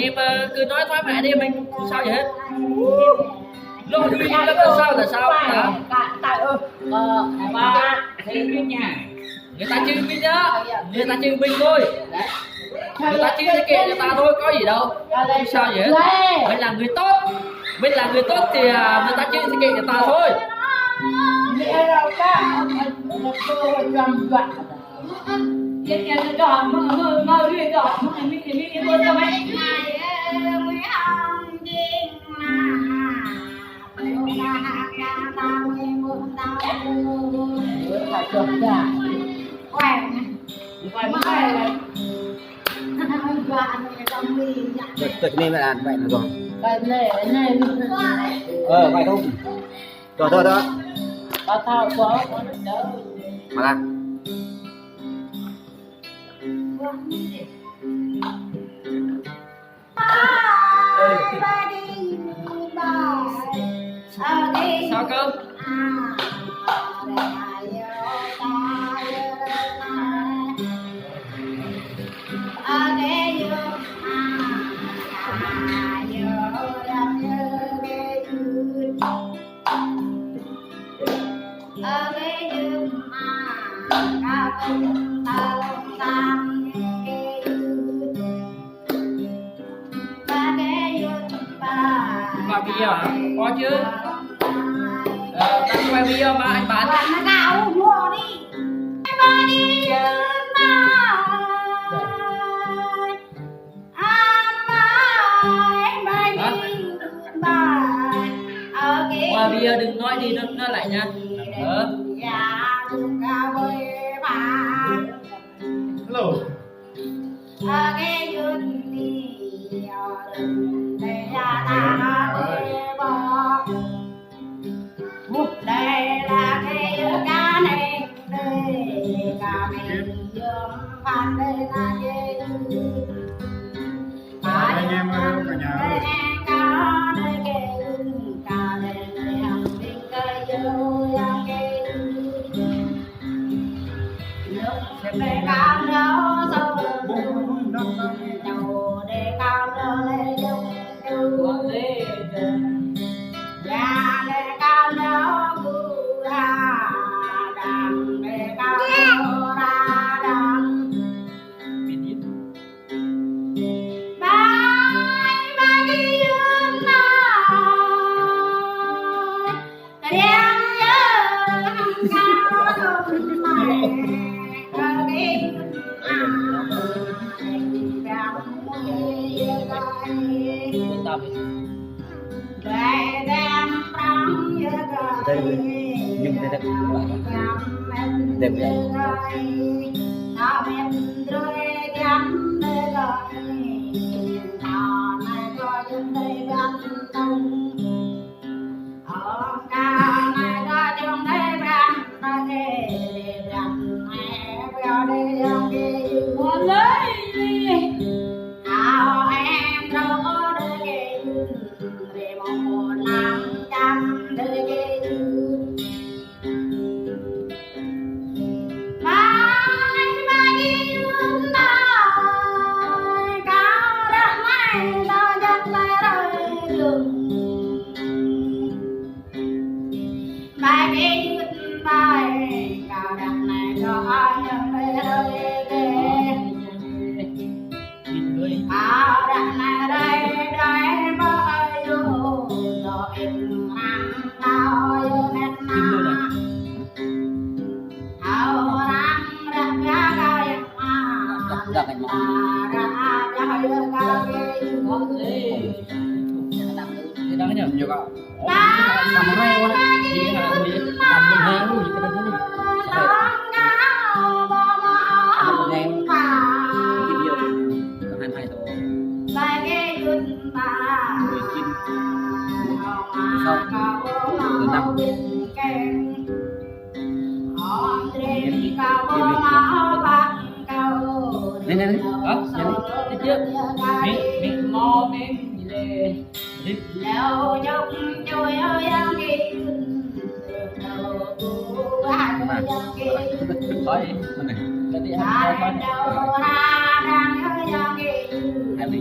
em cứ nói thoải mái đi, mình không sao gì hết. Lô đi là sao hả? Tại ba thì cái nhà Người ta chơi binh á, người ta chơi binh thôi. Người ta chơi cái kệ người ta thôi, có gì đâu. Không sao gì hết. Mình là người tốt. Mình là người tốt thì người ta chơi cái kệ người ta thôi. nghĩa đâu cả tôi làm vậy cái nhà tròn mơ đi tròn mình tôi cho mấy phải chuột ra quẹt quẹt Tuyệt mình mà làm vậy là rồi. cái này Vậy không? Rồi đó. có thao có đỡ Mà làm. Sao cơm? Qua video hả? Có chứ. Đang quay video mà anh bán. Qua video đừng nói đi nó lại nha. Hello. Đây là cái cá này đây cá mình dương phan đây là cái Anh em cả nhà. Đây nhưng đây đẹp nhiều cậu. Làm cái này luôn đấy. Đi là làm một hàng luôn cái đó luôn. Làm em. Video còn 22 thôi. 19. Từ 5. Này. Đó, đi chưa? Miếng mò miếng gì đây? Lâu nhóc chui ơi ăn kia Thôi, bên này. Cái đi hai hai con. đâu ra đang ơi ăn kia Hai đi.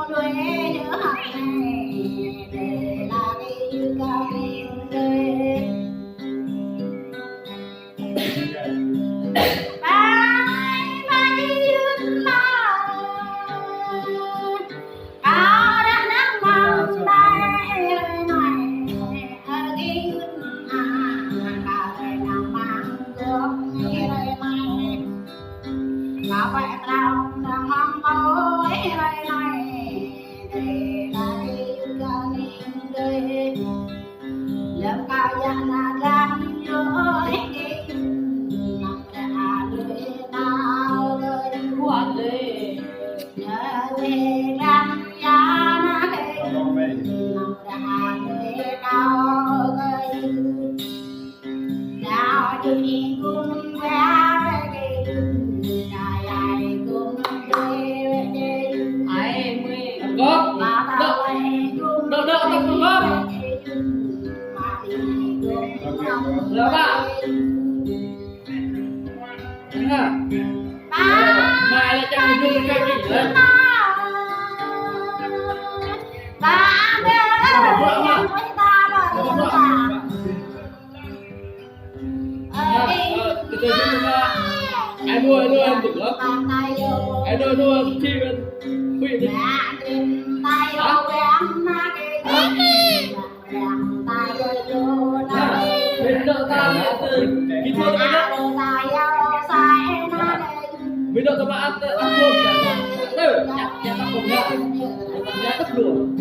đuôi nhớ này để là đi cao đi bye bye yun na cao đã nắng mong đây này ở đi yun na cao đây nắng mang được như đây này cao vậy nào đang mong tối đây này để là đi cao đi lớp cao giang là đang nhớ Hãy Được ạ. Mai lại chẳng được cái gì nữa. Từ từ em mua em được lắm. Em mua chi bên quỷ đi. Bên đỡ ta từ kỹ thuật bên đó. Bên đỡ ta mà ăn luôn. Nhặt ta cùng nhau. Nhặt tất luôn.